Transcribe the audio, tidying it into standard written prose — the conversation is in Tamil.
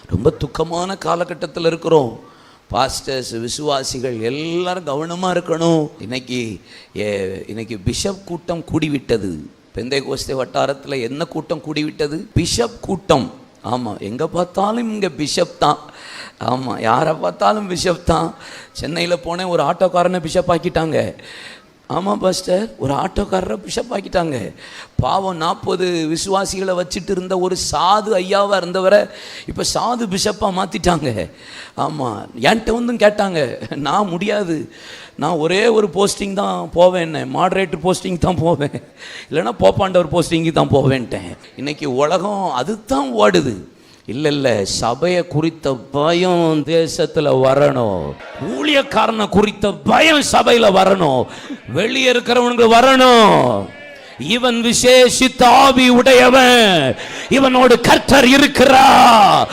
ரொம்ப துக்கமான காலகட்டத்தில் இருக்கிறோம். பாஸ்டர்ஸ், விசுவாசிகள் எல்லாரும் கவனமாக இருக்கணும். இன்னைக்கு பிஷப் கூட்டம் கூடிவிட்டது. பெந்தைகோஸ்தே வட்டாரத்தில் என்ன கூட்டம் கூடிவிட்டது? பிஷப் கூட்டம். ஆமாம், எங்கே பார்த்தாலும் இங்கே பிஷப் தான். ஆமாம், யாரை பார்த்தாலும் பிஷப் தான். சென்னையில் போனேன், ஒரு ஆட்டோக்காரனை பிஷப் ஆக்கிட்டாங்க. ஆமாம் பாஸ்டர், ஒரு ஆட்டோக்காரரை பிஷப் ஆக்கிட்டாங்க. பாவம், 40 விசுவாசிகளை வச்சுட்டு இருந்த ஒரு சாது ஐயாவாக இருந்தவரை இப்போ சாது பிஷப்பாக மாற்றிட்டாங்க. ஆமாம், என்கிட்ட வந்தும் கேட்டாங்க, நான் முடியாது, நான் ஒரே ஒரு போஸ்டிங் தான் போவேன், என்ன மாடரேட்டர் போஸ்டிங் தான் போவேன், இல்லைன்னா போப்பாண்டவர் போஸ்டிங்கு தான் போவேன்ட்டேன். இன்றைக்கி உலகம் அது தான் ஓடுது. இல்லை, சபையை குறித்த பயம் தேசத்தில் வரணும். ஊழியக்காரனை குறித்த பயம் சபையில் வரணும். வெளியே இருக்கிறவனுக்கு வரணும். இவன் விசேஷித்த ஆவி உடையவன், இவனோடு கர்த்தர் இருக்கிறார்.